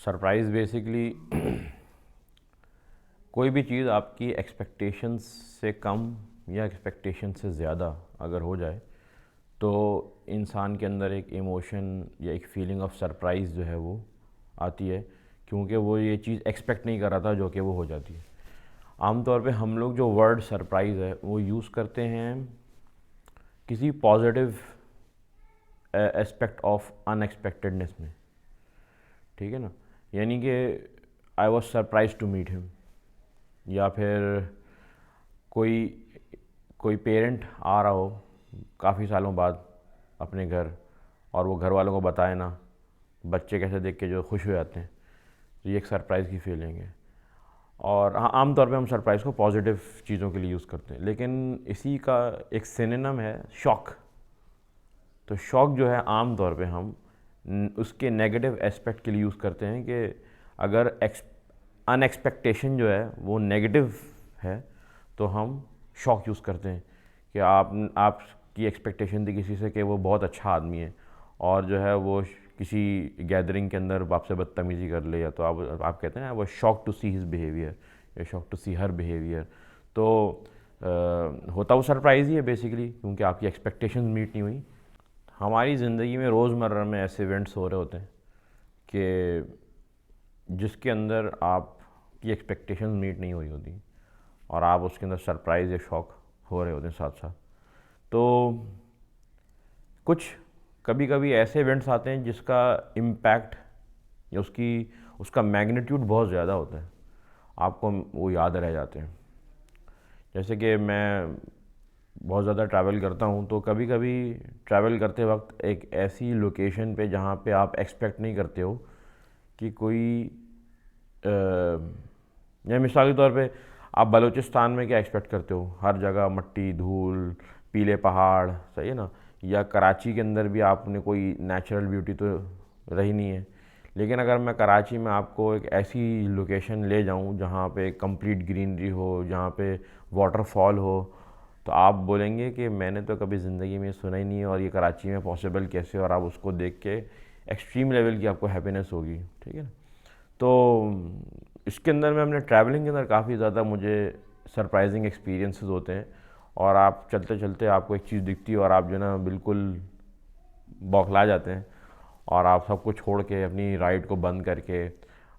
Surprise basically कोई भी चीज़ आपकी एक्सपेक्टेशंस से कम या एक्सपेक्टेशन से ज़्यादा अगर हो जाए तो इंसान के अंदर एक इमोशन या एक फीलिंग ऑफ सरप्राइज़ जो है वो आती है, क्योंकि वो ये चीज़ एक्सपेक्ट नहीं कर रहा था जो कि वो हो जाती है। आमतौर पे हम लोग जो वर्ड सरप्राइज़ है वो यूज़ करते हैं किसी पॉजिटिव एस्पेक्ट ऑफ अनएक्सपेक्टेडनेस में, ठीक है ना। यानी कि I was surprise to meet him, या फिर कोई कोई पेरेंट आ रहा हो काफ़ी सालों बाद अपने घर और वो घर वालों को बताए ना, बच्चे कैसे देख के जो खुश हो जाते हैं, तो ये एक सरप्राइज़ की फीलिंग है। और हाँ, आम तौर पे हम सरप्राइज़ को पॉजिटिव चीज़ों के लिए यूज़ करते हैं, लेकिन इसी का एक सिनोनिम है शॉक। तो शॉक जो है आम तौर पे हम उसके नेगेटिव एस्पेक्ट के लिए यूज़ करते हैं कि अगर अनएक्सपेक्टेशन जो है वो नेगेटिव है तो हम शॉक यूज़ करते हैं कि आपकी एक्सपेक्टेशन थी किसी से कि वो बहुत अच्छा आदमी है और जो है वो किसी गैदरिंग के अंदर आपसे बदतमीज़ी कर ले, या तो आप कहते हैं वो shock to see his behaviour या shock to see her behaviour. तो होता वो सरप्राइज़ ही है बेसिकली, क्योंकि आपकी एक्सपेक्टेशन मीट नहीं हुई। हमारी ज़िंदगी में रोज़मर्रा में ऐसे इवेंट्स हो रहे होते हैं कि जिसके अंदर आपकी एक्सपेक्टेशन मीट नहीं हुई होती और आप उसके अंदर सरप्राइज़ या शॉक हो रहे होते हैं साथ साथ। तो कुछ कभी कभी ऐसे इवेंट्स आते हैं जिसका इम्पैक्ट या उसका मैग्नीट्यूड बहुत ज़्यादा होता है, आपको वो याद रह जाते हैं। जैसे कि मैं बहुत ज़्यादा ट्रैवल करता हूँ, तो कभी कभी ट्रैवल करते वक्त एक ऐसी लोकेशन पे जहाँ पे आप एक्सपेक्ट नहीं करते हो कि कोई या मिसाल के तौर पे आप बलूचिस्तान में क्या एक्सपेक्ट करते हो, हर जगह मट्टी धूल पीले पहाड़, सही है ना। या कराची के अंदर भी आपने कोई नेचुरल ब्यूटी तो रही नहीं है, लेकिन अगर मैं कराची में आपको एक ऐसी लोकेशन ले जाऊं जहां पे कंप्लीट ग्रीनरी हो, जहां पे वाटरफॉल हो, तो आप बोलेंगे कि मैंने तो कभी ज़िंदगी में सुना ही नहीं है और ये कराची में पॉसिबल कैसे, और आप उसको देख के एक्सट्रीम लेवल की आपको हैप्पीनेस होगी, ठीक है। तो इसके अंदर में अपने ट्रैवलिंग के अंदर काफ़ी ज़्यादा मुझे सरप्राइजिंग एक्सपीरियंसेस होते हैं, और आप चलते चलते आपको एक चीज़ दिखती है और आप जो ना बिल्कुल बौखला जाते हैं, और आप सब कुछ छोड़ के अपनी राइड को बंद करके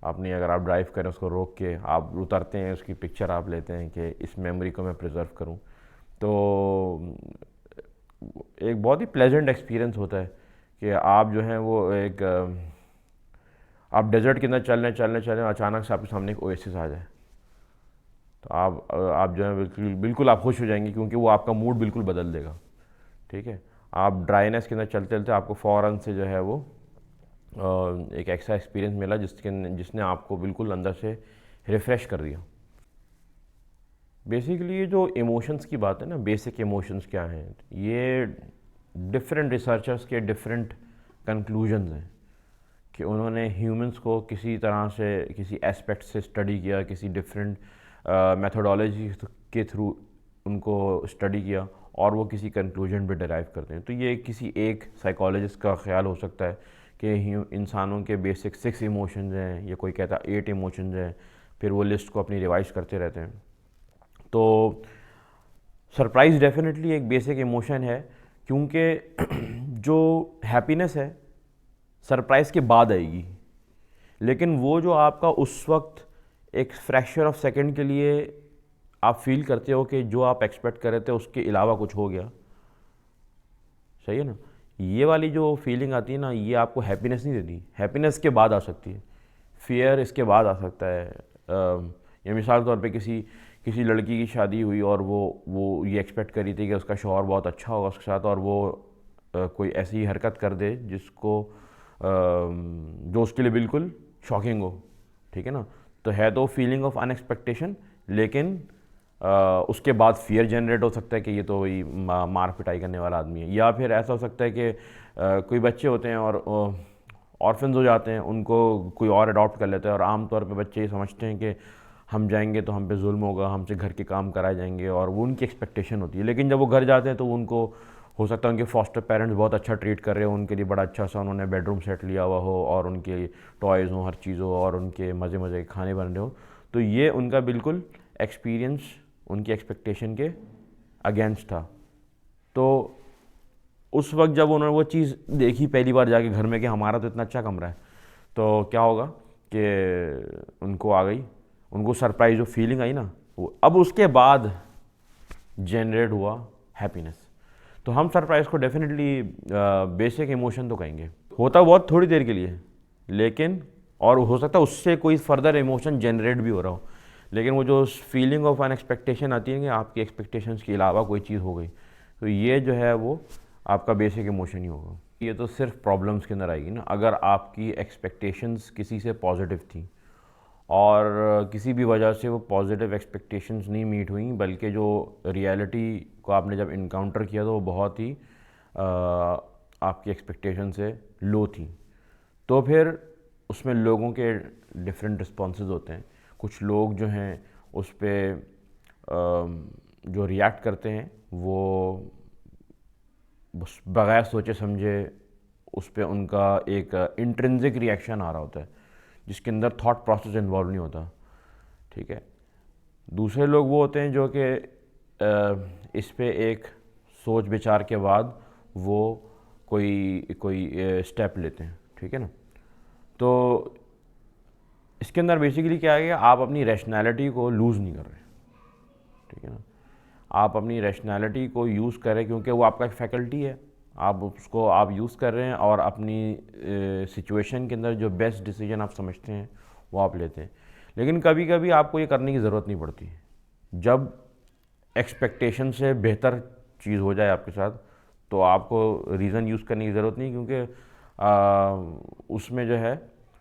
अपनी, अगर आप ड्राइव करें उसको रोक के आप उतरते हैं, उसकी पिक्चर आप लेते हैं कि इस मेमोरी को मैं प्रिजर्व करूं। तो एक बहुत ही प्लेजेंट एक्सपीरियंस होता है कि आप जो हैं वो एक आप डेजर्ट के अंदर चल रहे अचानक से आपके सामने एक ओएसिस आ जाए, तो आप जो है बिल्कुल बिल्कुल आप खुश हो जाएंगे, क्योंकि वो आपका मूड बिल्कुल बदल देगा, ठीक है। आप ड्राइनेस के अंदर चलते चलते आपको फ़ौरन से जो है वो एक ऐसा एक्सपीरियंस मिला जिसने आपको बिल्कुल अंदर से रिफ़्रेश कर दिया। बेसिकली ये जो इमोशंस की बात है ना, बेसिक इमोशंस क्या हैं, ये डिफरेंट रिसर्चर्स के डिफरेंट कंक्लूजन्स हैं कि उन्होंने ह्यूमंस को किसी तरह से किसी एस्पेक्ट से स्टडी किया, किसी डिफरेंट मेथोडोलॉजी के थ्रू उनको स्टडी किया, और वो किसी कंक्लूजन पे डिराइव करते हैं। तो ये किसी एक साइकोलॉजिस्ट का ख्याल हो सकता है कि इंसानों के बेसिक 6 इमोशंस हैं, या कोई कहता है 8 इमोशंस हैं, फिर वो लिस्ट को अपनी रिवाइज करते रहते हैं। तो सरप्राइज़ डेफिनेटली एक बेसिक इमोशन है, क्योंकि जो हैप्पीनेस है सरप्राइज़ के बाद आएगी, लेकिन वो जो आपका उस वक्त एक फ्रैक्शन ऑफ सेकंड के लिए आप फील करते हो कि जो आप एक्सपेक्ट कर रहे थे उसके अलावा कुछ हो गया, सही है ना। ये वाली जो फीलिंग आती है ना, ये आपको हैप्पीनेस नहीं देती, हैप्पीनेस के बाद आ सकती है, फियर इसके बाद आ सकता है। या मिसाल के तौर पे किसी किसी लड़की की शादी हुई और वो ये एक्सपेक्ट करी थी कि उसका शौहर बहुत अच्छा होगा उसके साथ, और वो कोई ऐसी हरकत कर दे जो उसके लिए बिल्कुल शॉकिंग हो, ठीक है ना। तो है तो फीलिंग ऑफ अनएक्सपेक्टेशन, लेकिन उसके बाद फियर जनरेट हो सकता है कि ये तो वही मार पिटाई करने वाला आदमी है। या फिर ऐसा हो सकता है कि कोई बच्चे होते हैं और ऑर्फन्स हो जाते हैं, उनको कोई और अडॉप्ट कर लेता है, और आमतौर पे बच्चे ये समझते हैं कि हम जाएंगे तो हम पे जुल्म होगा, हमसे घर के काम कराए जाएंगे, और वो उनकी एक्सपेक्टेशन होती है। लेकिन जब वो घर जाते हैं तो उनको हो सकता है उनके फॉस्टर पेरेंट्स बहुत अच्छा ट्रीट कर रहे हो, उनके लिए बड़ा अच्छा सा उन्होंने बेडरूम सेट लिया हुआ हो और उनके टॉयज़ हों, हर चीज़ हो, और उनके मज़े मज़े के खाने बन रहे हो, तो ये उनका बिल्कुल एक्सपीरियंस उनकी एक्सपेक्टेशन के अगेंस्ट था। तो उस वक्त जब उन्होंने वो चीज़ देखी पहली बार जाके घर में कि हमारा तो इतना अच्छा कमरा है, तो क्या होगा कि उनको आ गई, उनको सरप्राइज जो फीलिंग आई ना वो, अब उसके बाद जनरेट हुआ हैप्पीनेस। तो हम सरप्राइज को डेफिनेटली बेसिक इमोशन तो कहेंगे, होता बहुत थोड़ी देर के लिए, लेकिन और हो सकता है उससे कोई फर्दर इमोशन जनरेट भी हो रहा हो, लेकिन वो जो फीलिंग ऑफ अन एक्सपेक्टेशन आती है कि आपकी एक्सपेक्टेशंस के अलावा कोई चीज़ हो गई, तो ये जो है वो आपका बेसिक इमोशन ही होगा। ये तो सिर्फ प्रॉब्लम्स के अंदर आएगी ना, अगर आपकी एक्सपेक्टेशंस किसी से पॉजिटिव थी और किसी भी वजह से वो पॉजिटिव एक्सपेक्टेशंस नहीं मीट हुई, बल्कि जो रियलिटी को आपने जब इनकाउंटर किया तो वो बहुत ही आपकी एक्सपेक्टेशन से लो थी, तो फिर उसमें लोगों के डिफरेंट रिस्पॉन्सेज होते हैं। कुछ लोग जो हैं उस पर जो रिएक्ट करते हैं वो बस बगैर सोचे समझे उस पर उनका एक इंट्रिंसिक रिएक्शन आ रहा होता है, जिसके अंदर थॉट प्रोसेस इन्वॉल्व नहीं होता, ठीक है। दूसरे लोग वो होते हैं जो कि इस पे एक सोच विचार के बाद वो कोई कोई स्टेप लेते हैं, ठीक है ना। तो इसके अंदर बेसिकली क्या है कि आप अपनी रैशनैलिटी को लूज़ नहीं कर रहे, ठीक है ना। आप अपनी रैशनैलिटी को यूज़ करें क्योंकि वो आपका एक फैकल्टी है, आप उसको आप यूज़ कर रहे हैं और अपनी सिचुएशन के अंदर जो बेस्ट डिसीजन आप समझते हैं वो आप लेते हैं। लेकिन कभी कभी आपको ये करने की ज़रूरत नहीं पड़ती, जब एक्सपेक्टेशन से बेहतर चीज़ हो जाए आपके साथ, तो आपको रीज़न यूज़ करने की ज़रूरत नहीं, क्योंकि उसमें जो है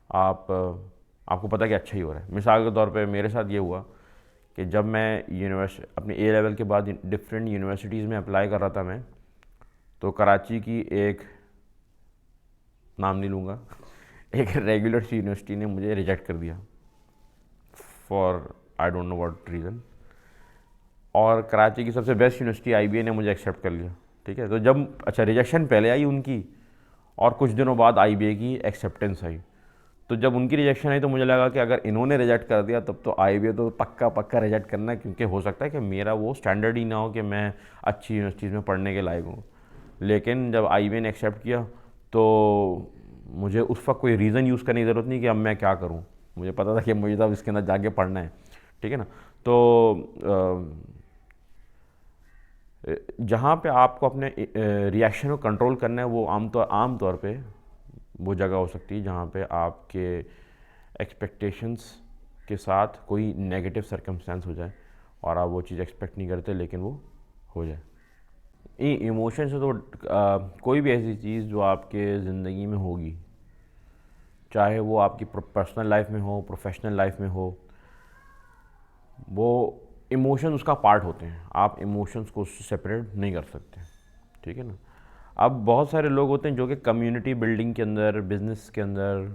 आपको पता कि अच्छा ही हो रहा है। मिसाल के तौर पे मेरे साथ ये हुआ कि जब मैं अपने ए लेवल के बाद डिफरेंट यूनिवर्सिटीज़ में अप्लाई कर रहा था मैं, तो कराची की एक, नाम नहीं लूँगा, एक रेगुलर सी यूनिवर्सिटी ने मुझे रिजेक्ट कर दिया for I don't know what reason, और कराची की सबसे बेस्ट यूनिवर्सिटी आईबीए ने मुझे एक्सेप्ट कर लिया, ठीक है। तो जब अच्छा रिजेक्शन पहले आई उनकी और कुछ दिनों बाद आईबीए की एक्सेप्टेंस आई, तो जब उनकी रिजेक्शन आई तो मुझे लगा कि अगर इन्होंने रिजेक्ट कर दिया तब तो आईबीए तो पक्का पक्का रिजेक्ट करना है, क्योंकि हो सकता है कि मेरा वो स्टैंडर्ड ही ना हो कि मैं अच्छी यूनिवर्सिटीज़ में पढ़ने के लायक हूँ। लेकिन जब आईबीए ने एक्सेप्ट किया तो मुझे उस वक्त कोई रीज़न यूज़ करने की ज़रूरत नहीं कि अब मैं क्या करूँ, मुझे पता था कि मुझे तब इसके अंदर जाके पढ़ना है, ठीक है ना। तो जहाँ पे आपको अपने रिएक्शन को कंट्रोल करना है वो आम तौर पे वो जगह हो सकती है जहाँ पे आपके एक्सपेक्टेशंस के साथ कोई नेगेटिव सर्कमस्टेंस हो जाए और आप वो चीज़ एक्सपेक्ट नहीं करते लेकिन वो हो जाए। इमोशन से तो कोई भी ऐसी चीज़ जो आपके ज़िंदगी में होगी, चाहे वो आपकी पर्सनल लाइफ में हो, प्रोफेशनल लाइफ में हो, वो इमोशन उसका पार्ट होते हैं, आप इमोशंस को उससे सेपरेट नहीं कर सकते, ठीक है ना। अब बहुत सारे लोग होते हैं जो कि कम्युनिटी बिल्डिंग के अंदर, बिजनेस के अंदर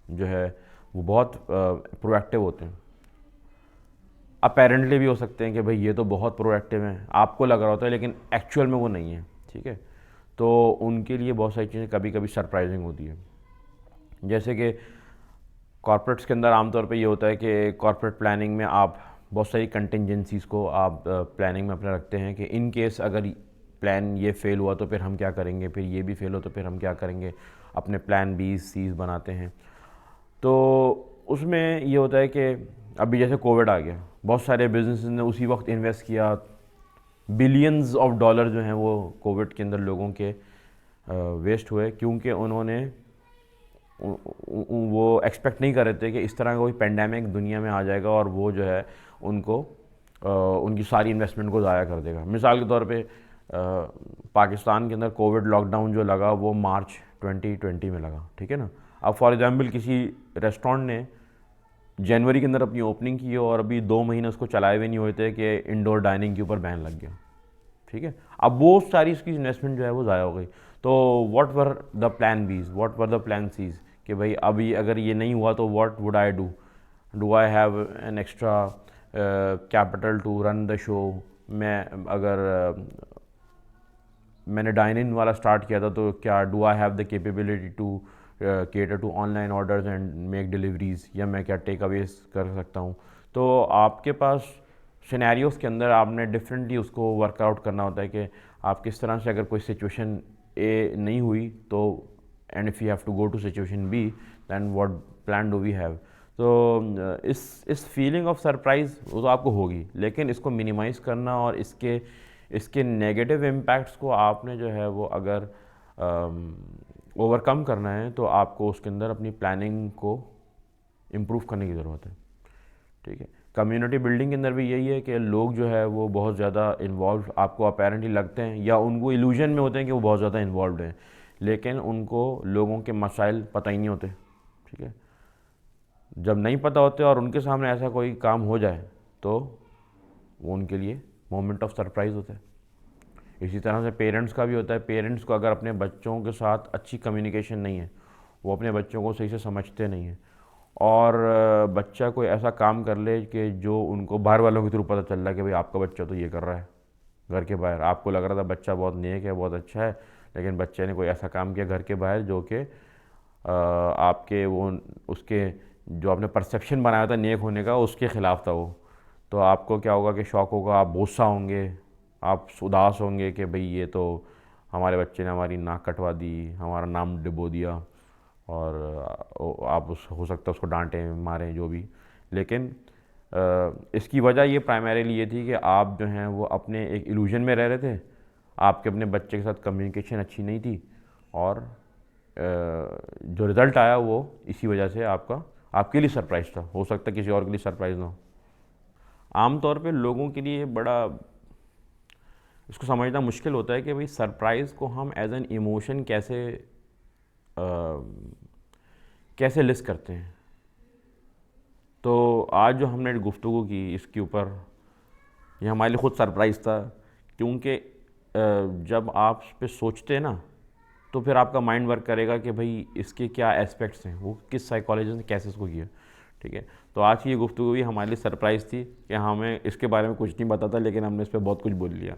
जो है वो बहुत प्रोएक्टिव होते हैं। अपेरेंटली भी हो सकते हैं कि भाई ये तो बहुत प्रोएक्टिव हैं, आपको लग रहा होता है, लेकिन एक्चुअल में वो नहीं है, ठीक है। तो उनके लिए बहुत सारी चीज़ें कभी कभी सरप्राइजिंग होती है। जैसे कि कॉर्पोरेट्स के अंदर आमतौर पे ये होता है कि कॉर्पोरेट प्लानिंग में आप बहुत सारी कंटिजेंसीज़ को आप प्लानिंग में अपने रखते हैं कि इन केस अगर प्लान ये फेल हुआ तो फिर हम क्या करेंगे, फिर ये भी फेल हो तो फिर हम क्या करेंगे, अपने प्लान बी सीज बनाते हैं। तो उसमें ये होता है कि अभी जैसे कोविड आ गया, बहुत सारे बिजनेस ने उसी वक्त इन्वेस्ट किया, बिलियंस ऑफ डॉलर जो हैं वो कोविड के अंदर लोगों के वेस्ट हुए, क्योंकि उन्होंने वो एक्सपेक्ट नहीं कर रहे थे कि इस तरह का कोई पेंडेमिक दुनिया में आ जाएगा और वो जो है उनको उनकी सारी इन्वेस्टमेंट को ज़ाया कर देगा। मिसाल के तौर पे पाकिस्तान के अंदर कोविड लॉकडाउन जो लगा वो मार्च 2020 में लगा, ठीक है ना। अब फॉर एग्जांपल किसी रेस्टोरेंट ने जनवरी के अंदर अपनी ओपनिंग की और अभी 2 महीने उसको चलाए हुए नहीं हुए थे कि इंडोर डाइनिंग के ऊपर बैन लग गया, ठीक है। अब वो सारी इसकी इन्वेस्टमेंट जो है वो ज़ाया हो गई। तो what were the plan B's, what were the plan C's, कि भाई अभी अगर ये नहीं हुआ तो what would I do I have an extra capital to run the show. मैं अगर मैंने डाइन इन वाला स्टार्ट किया था, तो क्या do I have the capability to cater to online orders and make deliveries, या मैं क्या टेक अवेज कर सकता हूँ। तो आपके पास सिनेरियोज़ के अंदर आपने डिफरेंटली उसको वर्कआउट करना होता है कि आप किस तरह से, अगर कोई सिचुएशन ए नहीं हुई तो, and if you have to go to situation B, then what plan do we have. तो इस फीलिंग ऑफ सरप्राइज़ वो तो आपको होगी, लेकिन इसको मिनिमाइज़ करना और इसके नेगेटिव इम्पैक्ट्स को आपने जो है वो अगर ओवरकम करना है, तो आपको उसके अंदर अपनी प्लानिंग को इम्प्रूव करने की ज़रूरत है। ठीक है, कम्युनिटी बिल्डिंग के अंदर भी यही है कि लोग जो है वो बहुत ज़्यादा इन्वॉल्व आपको अपेरेंटली लगते हैं, या उनको इल्यूजन में होते हैं कि वो बहुत ज़्यादा इन्वॉल्व हैं, लेकिन उनको लोगों के मसाइल पता ही नहीं होते। ठीक है, जब नहीं पता होते और उनके सामने ऐसा कोई काम हो जाए तो वो उनके लिए मोमेंट ऑफ सरप्राइज़ होता है। इसी तरह से पेरेंट्स का भी होता है। पेरेंट्स को अगर अपने बच्चों के साथ अच्छी कम्युनिकेशन नहीं है, वो अपने बच्चों को सही से समझते नहीं हैं, और बच्चा कोई ऐसा काम कर ले कि जो उनको बाहर वालों के थ्रू पता चल रहा है कि भाई आपका बच्चा तो ये कर रहा है घर के बाहर, आपको लग रहा था बच्चा बहुत नेक है, बहुत अच्छा है, लेकिन बच्चे ने कोई ऐसा काम किया घर के बाहर जो कि आपके वो उसके जो आपने परसेप्शन बनाया था नेक होने का, उसके ख़िलाफ़ था वो। तो आपको क्या होगा कि शौक होगा, आप गुस्सा होंगे, आप उदास होंगे कि भाई ये तो हमारे बच्चे ने हमारी नाक कटवा दी, हमारा नाम डुबो दिया, और आप हो सकता है उसको डांटें मारें जो भी। लेकिन इसकी वजह ये प्राइमरीली ये थी कि आप जो हैं वो अपने एक इल्यूजन में रह रहे थे, आपके अपने बच्चे के साथ कम्युनिकेशन अच्छी नहीं थी, और जो रिज़ल्ट आया वो इसी वजह से आपके लिए सरप्राइज़ था। हो सकता है किसी और के लिए सरप्राइज़ ना हो। आम तौर पे लोगों के लिए बड़ा इसको समझना मुश्किल होता है कि भाई सरप्राइज़ को हम एज एन इमोशन कैसे लिस्ट करते हैं। तो आज जो हमने गुफ्तगू की इसके ऊपर, ये हमारे लिए ख़ुद सरप्राइज़ था, क्योंकि जब आप इस पे सोचते हैं ना, तो फिर आपका माइंड वर्क करेगा कि भाई इसके क्या एस्पेक्ट्स हैं, वो किस साइकोलॉजी ने कैसे इसको किया। ठीक है, तो आज की ये गुफ्तगू भी हमारे लिए सरप्राइज़ थी कि हमें इसके बारे में कुछ नहीं पता था, लेकिन हमने इस पर बहुत कुछ बोल लिया।